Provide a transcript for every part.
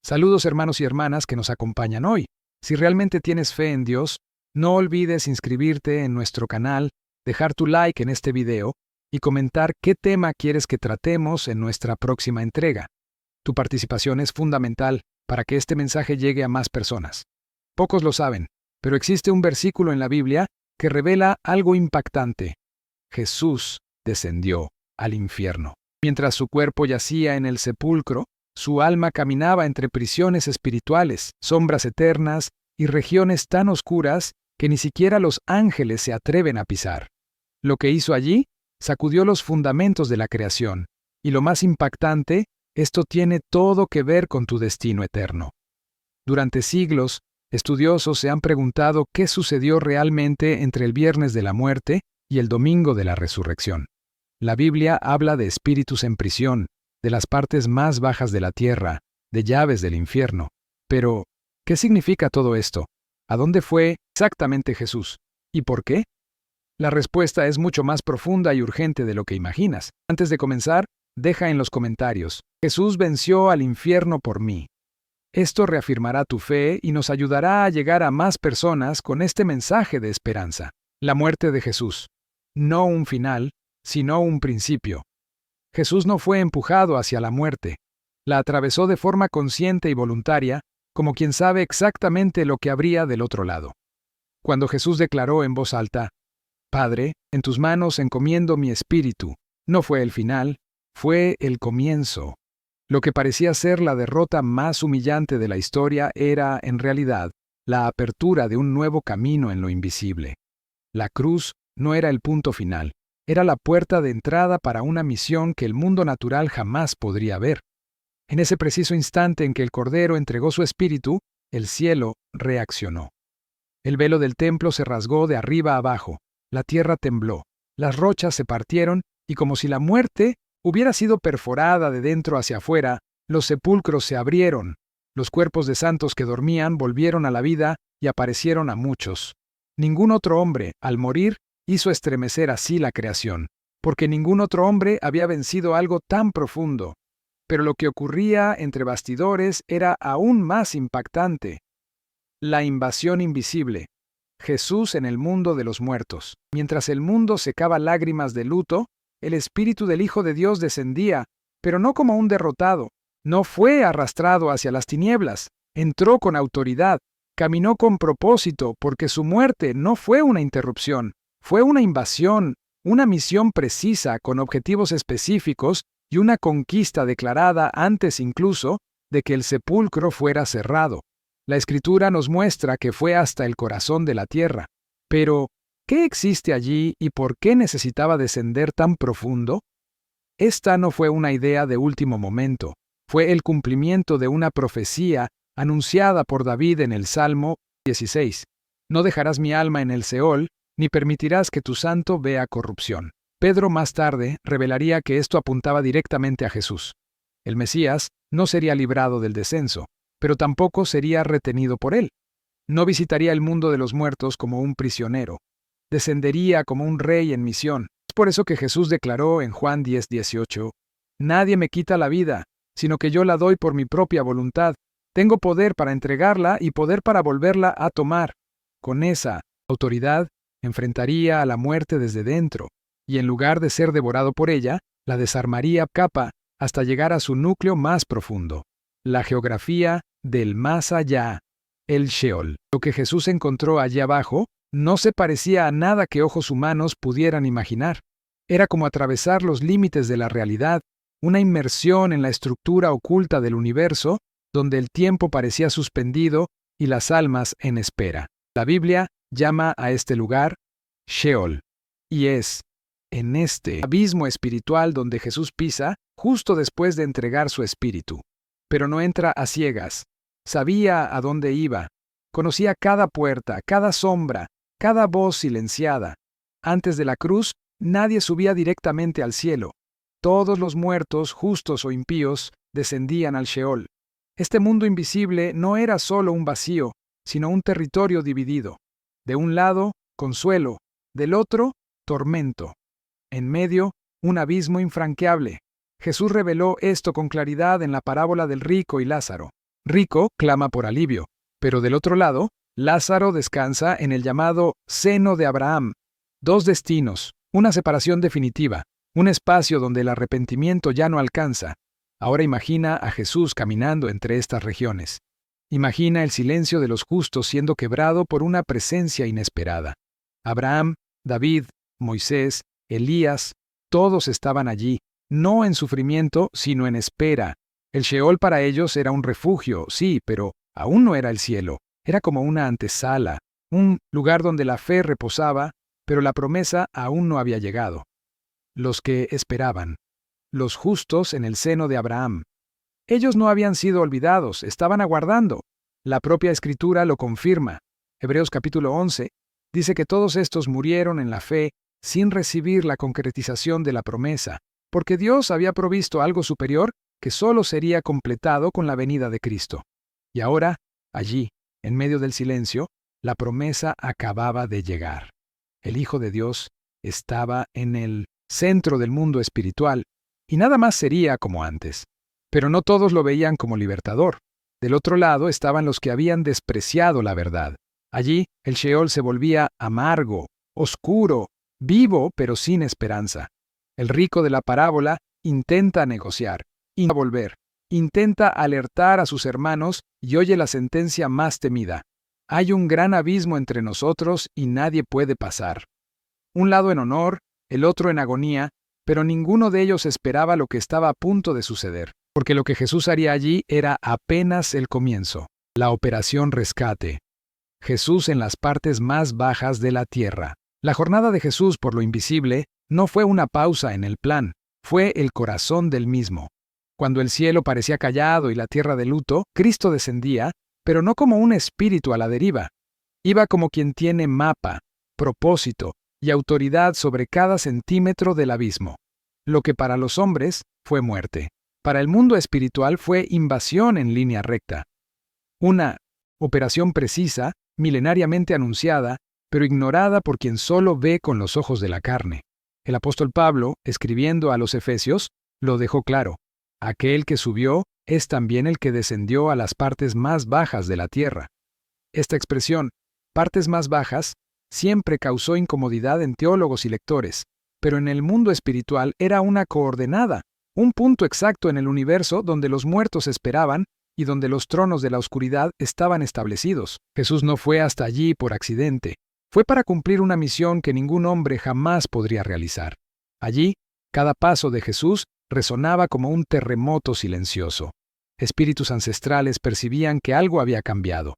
Saludos hermanos y hermanas que nos acompañan hoy. Si realmente tienes fe en Dios, no olvides inscribirte en nuestro canal, dejar tu like en este video y comentar qué tema quieres que tratemos en nuestra próxima entrega. Tu participación es fundamental para que este mensaje llegue a más personas. Pocos lo saben, pero existe un versículo en la Biblia que revela algo impactante. Jesús descendió al infierno. Mientras su cuerpo yacía en el sepulcro, su alma caminaba entre prisiones espirituales, sombras eternas y regiones tan oscuras que ni siquiera los ángeles se atreven a pisar. Lo que hizo allí sacudió los fundamentos de la creación, y lo más impactante, esto tiene todo que ver con tu destino eterno. Durante siglos, estudiosos se han preguntado qué sucedió realmente entre el viernes de la muerte y el domingo de la resurrección. La Biblia habla de espíritus en prisión, de las partes más bajas de la tierra, de llaves del infierno. Pero, ¿qué significa todo esto? ¿A dónde fue exactamente Jesús? ¿Y por qué? La respuesta es mucho más profunda y urgente de lo que imaginas. Antes de comenzar, deja en los comentarios: Jesús venció al infierno por mí. Esto reafirmará tu fe y nos ayudará a llegar a más personas con este mensaje de esperanza. La muerte de Jesús. No un final, sino un principio. Jesús no fue empujado hacia la muerte. La atravesó de forma consciente y voluntaria, como quien sabe exactamente lo que habría del otro lado. Cuando Jesús declaró en voz alta: Padre, en tus manos encomiendo mi espíritu, no fue el final, fue el comienzo. Lo que parecía ser la derrota más humillante de la historia era, en realidad, la apertura de un nuevo camino en lo invisible. La cruz no era el punto final, era la puerta de entrada para una misión que el mundo natural jamás podría ver. En ese preciso instante en que el Cordero entregó su espíritu, el cielo reaccionó. El velo del templo se rasgó de arriba a abajo, la tierra tembló, las rochas se partieron y como si la muerte hubiera sido perforada de dentro hacia afuera, los sepulcros se abrieron, los cuerpos de santos que dormían volvieron a la vida y aparecieron a muchos. Ningún otro hombre, al morir, hizo estremecer así la creación, porque ningún otro hombre había vencido algo tan profundo. Pero lo que ocurría entre bastidores era aún más impactante. La invasión invisible. Jesús en el mundo de los muertos. Mientras el mundo secaba lágrimas de luto, el Espíritu del Hijo de Dios descendía, pero no como un derrotado. No fue arrastrado hacia las tinieblas. Entró con autoridad. Caminó con propósito, porque su muerte no fue una interrupción. Fue una invasión, una misión precisa con objetivos específicos y una conquista declarada antes incluso de que el sepulcro fuera cerrado. La Escritura nos muestra que fue hasta el corazón de la tierra. Pero, ¿qué existe allí y por qué necesitaba descender tan profundo? Esta no fue una idea de último momento, fue el cumplimiento de una profecía anunciada por David en el Salmo 16. No dejarás mi alma en el Seol, ni permitirás que tu santo vea corrupción. Pedro más tarde revelaría que esto apuntaba directamente a Jesús. El Mesías no sería librado del descenso, pero tampoco sería retenido por él. No visitaría el mundo de los muertos como un prisionero. Descendería como un rey en misión. Es por eso que Jesús declaró en Juan 10:18, Nadie me quita la vida, sino que yo la doy por mi propia voluntad. Tengo poder para entregarla y poder para volverla a tomar. Con esa autoridad, enfrentaría a la muerte desde dentro, y en lugar de ser devorado por ella, la desarmaría capa hasta llegar a su núcleo más profundo. La geografía del más allá, el Sheol. Lo que Jesús encontró allí abajo no se parecía a nada que ojos humanos pudieran imaginar. Era como atravesar los límites de la realidad, una inmersión en la estructura oculta del universo, donde el tiempo parecía suspendido y las almas en espera. La Biblia llama a este lugar Sheol, y es en este abismo espiritual donde Jesús pisa justo después de entregar su espíritu. Pero no entra a ciegas. Sabía a dónde iba. Conocía cada puerta, cada sombra, cada voz silenciada. Antes de la cruz, nadie subía directamente al cielo. Todos los muertos, justos o impíos, descendían al Sheol. Este mundo invisible no era solo un vacío, sino un territorio dividido. De un lado, consuelo, del otro, tormento. En medio, un abismo infranqueable. Jesús reveló esto con claridad en la parábola del rico y Lázaro. rico clama por alivio, pero del otro lado, Lázaro descansa en el llamado seno de Abraham. Dos destinos, una separación definitiva, un espacio donde el arrepentimiento ya no alcanza. Ahora imagina a Jesús caminando entre estas regiones. Imagina el silencio de los justos siendo quebrado por una presencia inesperada. Abraham, David, Moisés, Elías, todos estaban allí, no en sufrimiento, sino en espera. El Sheol para ellos era un refugio, sí, pero aún no era el cielo. Era como una antesala, un lugar donde la fe reposaba, pero la promesa aún no había llegado. Los que esperaban. Los justos en el seno de Abraham. Ellos no habían sido olvidados, estaban aguardando. La propia Escritura lo confirma. Hebreos capítulo 11 dice que todos estos murieron en la fe sin recibir la concretización de la promesa, porque Dios había provisto algo superior que solo sería completado con la venida de Cristo. Y ahora, allí, en medio del silencio, la promesa acababa de llegar. El Hijo de Dios estaba en el centro del mundo espiritual, y nada más sería como antes. Pero no todos lo veían como libertador. Del otro lado estaban los que habían despreciado la verdad. Allí, el Sheol se volvía amargo, oscuro, vivo pero sin esperanza. El rico de la parábola intenta negociar, intenta alertar a sus hermanos y oye la sentencia más temida. Hay un gran abismo entre nosotros y nadie puede pasar. Un lado en honor, el otro en agonía, pero ninguno de ellos esperaba lo que estaba a punto de suceder, porque lo que Jesús haría allí era apenas el comienzo, la operación rescate. Jesús en las partes más bajas de la tierra. La jornada de Jesús por lo invisible no fue una pausa en el plan, fue el corazón del mismo. Cuando el cielo parecía callado y la tierra de luto, Cristo descendía, pero no como un espíritu a la deriva. Iba como quien tiene mapa, propósito y autoridad sobre cada centímetro del abismo. Lo que para los hombres fue muerte, para el mundo espiritual fue invasión en línea recta. Una operación precisa, milenariamente anunciada, pero ignorada por quien solo ve con los ojos de la carne. El apóstol Pablo, escribiendo a los Efesios, lo dejó claro. Aquel que subió es también el que descendió a las partes más bajas de la tierra. Esta expresión, partes más bajas, siempre causó incomodidad en teólogos y lectores, pero en el mundo espiritual era una coordenada, un punto exacto en el universo donde los muertos esperaban y donde los tronos de la oscuridad estaban establecidos. Jesús no fue hasta allí por accidente, fue para cumplir una misión que ningún hombre jamás podría realizar. Allí, cada paso de Jesús resonaba como un terremoto silencioso. Espíritus ancestrales percibían que algo había cambiado.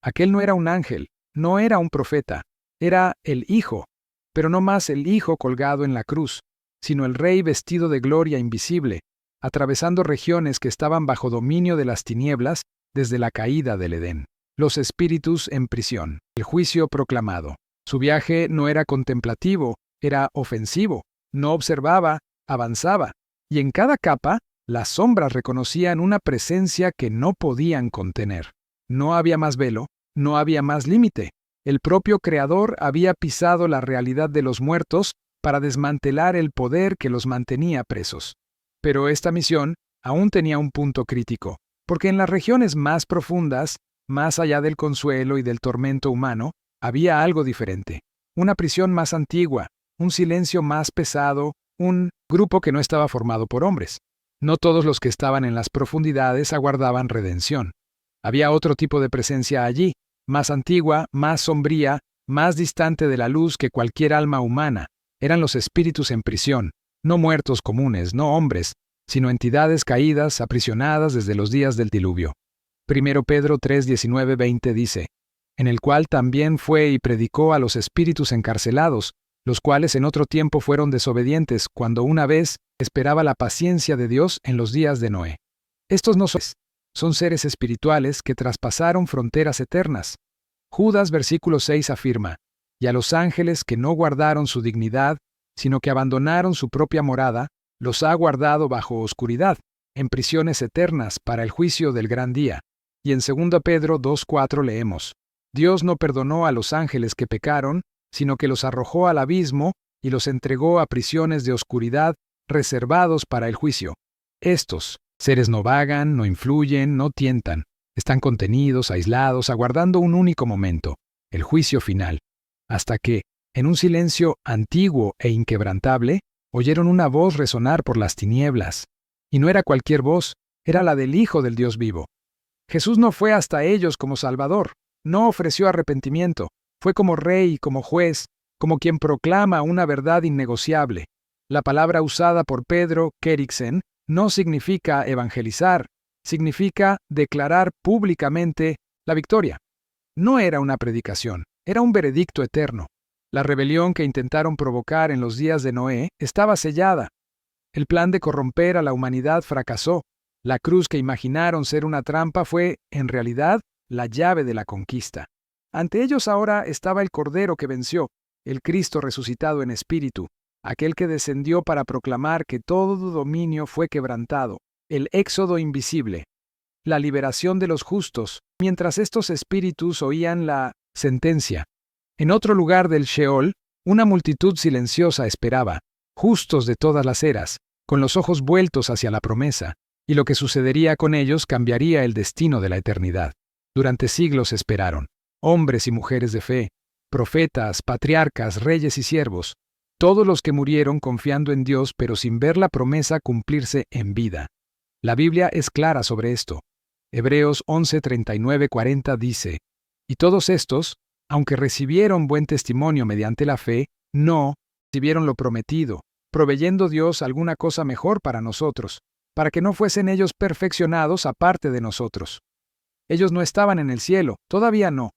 Aquel no era un ángel, no era un profeta, era el Hijo, pero no más el Hijo colgado en la cruz, sino el Rey vestido de gloria invisible, atravesando regiones que estaban bajo dominio de las tinieblas desde la caída del Edén. Los espíritus en prisión, el juicio proclamado. Su viaje no era contemplativo, era ofensivo, no observaba, avanzaba, y en cada capa las sombras reconocían una presencia que no podían contener. No había más velo, no había más límite. El propio Creador había pisado la realidad de los muertos para desmantelar el poder que los mantenía presos. Pero esta misión aún tenía un punto crítico, porque en las regiones más profundas, más allá del consuelo y del tormento humano, había algo diferente. Una prisión más antigua, un silencio más pesado, un grupo que no estaba formado por hombres. No todos los que estaban en las profundidades aguardaban redención. Había otro tipo de presencia allí, más antigua, más sombría, más distante de la luz que cualquier alma humana. Eran los espíritus en prisión, no muertos comunes, no hombres, sino entidades caídas, aprisionadas desde los días del diluvio. 1 Pedro 3, 19, 20 dice, en el cual también fue y predicó a los espíritus encarcelados, los cuales en otro tiempo fueron desobedientes, cuando una vez esperaba la paciencia de Dios en los días de Noé. Estos no son seres espirituales que traspasaron fronteras eternas. Judas versículo 6 afirma, y a los ángeles que no guardaron su dignidad, sino que abandonaron su propia morada, los ha guardado bajo oscuridad, en prisiones eternas para el juicio del gran día. Y en 2 Pedro 2:4 leemos, Dios no perdonó a los ángeles que pecaron, sino que los arrojó al abismo y los entregó a prisiones de oscuridad reservados para el juicio. Estos seres no vagan, no influyen, no tientan. Están contenidos, aislados, aguardando un único momento, el juicio final, hasta que, en un silencio antiguo e inquebrantable, oyeron una voz resonar por las tinieblas. Y no era cualquier voz, era la del Hijo del Dios vivo. Jesús no fue hasta ellos como Salvador, no ofreció arrepentimiento, fue como Rey, como juez, como quien proclama una verdad innegociable. La palabra usada por Pedro, kerixen, no significa evangelizar, significa declarar públicamente la victoria. No era una predicación, era un veredicto eterno. La rebelión que intentaron provocar en los días de Noé estaba sellada. El plan de corromper a la humanidad fracasó. La cruz que imaginaron ser una trampa fue, en realidad, la llave de la conquista. Ante ellos ahora estaba el Cordero que venció, el Cristo resucitado en espíritu, aquel que descendió para proclamar que todo dominio fue quebrantado, el éxodo invisible, la liberación de los justos, mientras estos espíritus oían la sentencia. En otro lugar del Sheol, una multitud silenciosa esperaba, justos de todas las eras, con los ojos vueltos hacia la promesa, y lo que sucedería con ellos cambiaría el destino de la eternidad. Durante siglos esperaron, hombres y mujeres de fe, profetas, patriarcas, reyes y siervos, todos los que murieron confiando en Dios pero sin ver la promesa cumplirse en vida. La Biblia es clara sobre esto. Hebreos 11:39-40 dice, y todos estos, aunque recibieron buen testimonio mediante la fe, no recibieron lo prometido, proveyendo Dios alguna cosa mejor para nosotros, para que no fuesen ellos perfeccionados aparte de nosotros. Ellos no estaban en el cielo, todavía no.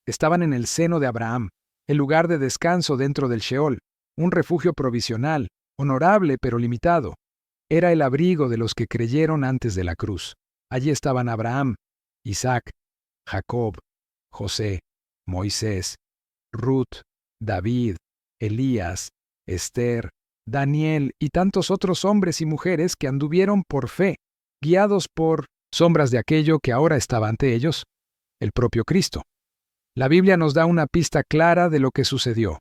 Estaban en el seno de Abraham, el lugar de descanso dentro del Sheol, un refugio provisional, honorable pero limitado. Era el abrigo de los que creyeron antes de la cruz. Allí estaban Abraham, Isaac, Jacob, José, Moisés, Ruth, David, Elías, Esther, Daniel y tantos otros hombres y mujeres que anduvieron por fe, guiados por sombras de aquello que ahora estaba ante ellos, el propio Cristo. La Biblia nos da una pista clara de lo que sucedió.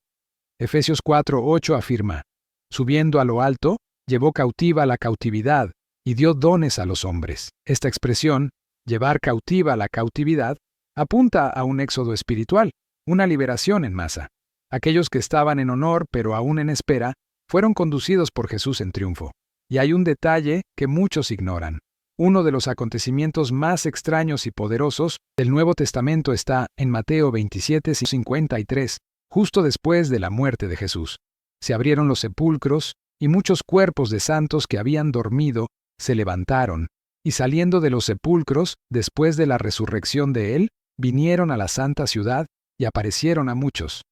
Efesios 4:8 afirma, subiendo a lo alto, llevó cautiva la cautividad y dio dones a los hombres. Esta expresión, llevar cautiva la cautividad, apunta a un éxodo espiritual, una liberación en masa. Aquellos que estaban en honor pero aún en espera, fueron conducidos por Jesús en triunfo. Y hay un detalle que muchos ignoran. Uno de los acontecimientos más extraños y poderosos del Nuevo Testamento está en Mateo 27:53, justo después de la muerte de Jesús. Se abrieron los sepulcros, y muchos cuerpos de santos que habían dormido se levantaron, y saliendo de los sepulcros, después de la resurrección de él, vinieron a la santa ciudad y aparecieron a muchos.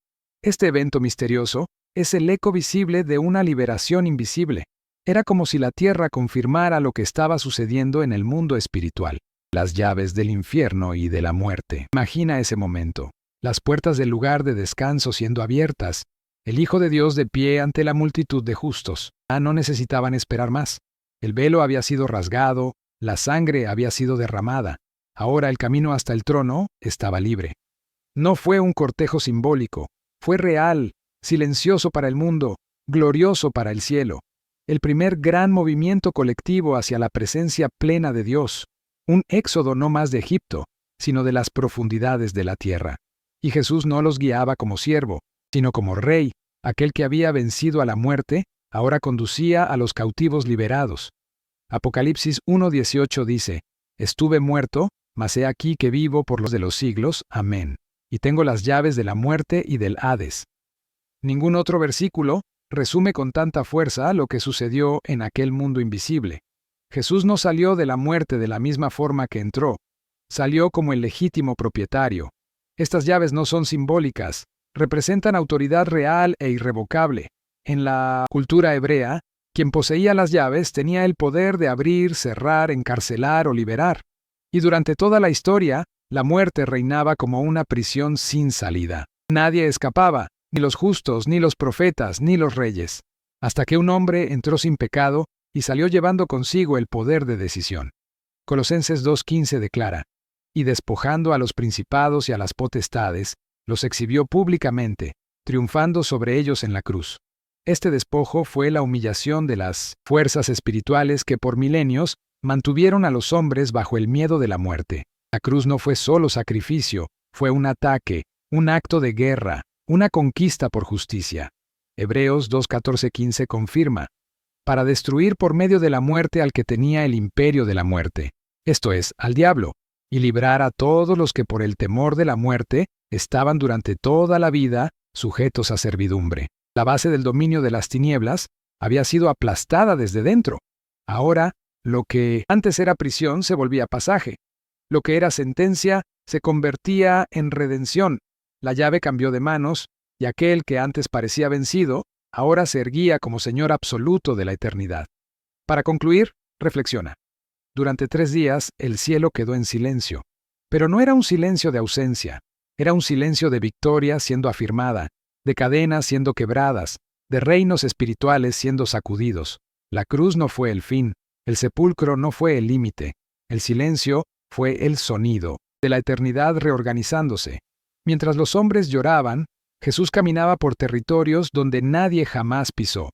Este evento misterioso es el eco visible de una liberación invisible. Era como si la tierra confirmara lo que estaba sucediendo en el mundo espiritual. Las llaves del infierno y de la muerte. Imagina ese momento. Las puertas del lugar de descanso siendo abiertas. El Hijo de Dios de pie ante la multitud de justos. No necesitaban esperar más. El velo había sido rasgado, la sangre había sido derramada. Ahora el camino hasta el trono estaba libre. No fue un cortejo simbólico, fue real, silencioso para el mundo, glorioso para el cielo. El primer gran movimiento colectivo hacia la presencia plena de Dios. Un éxodo no más de Egipto, sino de las profundidades de la tierra. Y Jesús no los guiaba como siervo, sino como rey, aquel que había vencido a la muerte, ahora conducía a los cautivos liberados. Apocalipsis 1:18 dice, estuve muerto, mas he aquí que vivo por los de los siglos. Amén. Y tengo las llaves de la muerte y del Hades. Ningún otro versículo resume con tanta fuerza lo que sucedió en aquel mundo invisible. Jesús no salió de la muerte de la misma forma que entró. Salió como el legítimo propietario. Estas llaves no son simbólicas, representan autoridad real e irrevocable. En la cultura hebrea, quien poseía las llaves tenía el poder de abrir, cerrar, encarcelar o liberar. Y durante toda la historia, la muerte reinaba como una prisión sin salida. Nadie escapaba, ni los justos, ni los profetas, ni los reyes, hasta que un hombre entró sin pecado y salió llevando consigo el poder de decisión. Colosenses 2:15 declara, y despojando a los principados y a las potestades, los exhibió públicamente, triunfando sobre ellos en la cruz. Este despojo fue la humillación de las fuerzas espirituales que por milenios mantuvieron a los hombres bajo el miedo de la muerte. La cruz no fue solo sacrificio, fue un ataque, un acto de guerra, una conquista por justicia. Hebreos 2:14-15 confirma, para destruir por medio de la muerte al que tenía el imperio de la muerte, esto es, al diablo, y librar a todos los que por el temor de la muerte estaban durante toda la vida sujetos a servidumbre. La base del dominio de las tinieblas había sido aplastada desde dentro. Ahora, lo que antes era prisión se volvía pasaje. Lo que era sentencia se convertía en redención. La llave cambió de manos, y aquel que antes parecía vencido, ahora se erguía como Señor absoluto de la eternidad. Para concluir, reflexiona. Durante 3 días el cielo quedó en silencio, pero no era un silencio de ausencia, era un silencio de victoria siendo afirmada, de cadenas siendo quebradas, de reinos espirituales siendo sacudidos. La cruz no fue el fin, el sepulcro no fue el límite, el silencio fue el sonido de la eternidad reorganizándose. Mientras los hombres lloraban, Jesús caminaba por territorios donde nadie jamás pisó.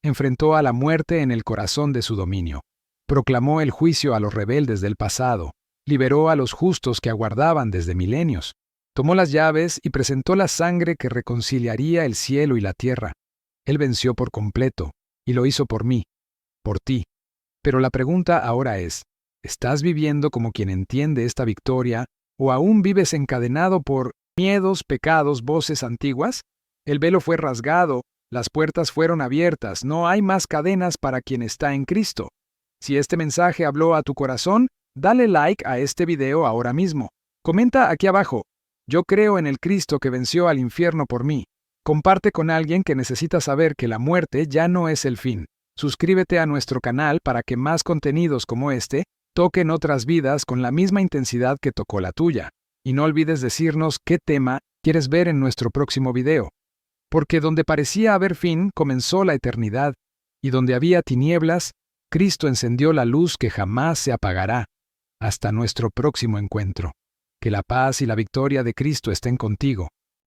Enfrentó a la muerte en el corazón de su dominio. Proclamó el juicio a los rebeldes del pasado. Liberó a los justos que aguardaban desde milenios. Tomó las llaves y presentó la sangre que reconciliaría el cielo y la tierra. Él venció por completo, y lo hizo por mí, por ti. Pero la pregunta ahora es, ¿estás viviendo como quien entiende esta victoria, o aún vives encadenado por miedos, pecados, voces antiguas? El velo fue rasgado, las puertas fueron abiertas, no hay más cadenas para quien está en Cristo. Si este mensaje habló a tu corazón, dale like a este video ahora mismo. Comenta aquí abajo, yo creo en el Cristo que venció al infierno por mí. Comparte con alguien que necesita saber que la muerte ya no es el fin. Suscríbete a nuestro canal para que más contenidos como este toquen otras vidas con la misma intensidad que tocó la tuya. Y no olvides decirnos qué tema quieres ver en nuestro próximo video. Porque donde parecía haber fin, comenzó la eternidad, y donde había tinieblas, Cristo encendió la luz que jamás se apagará. Hasta nuestro próximo encuentro. Que la paz y la victoria de Cristo estén contigo.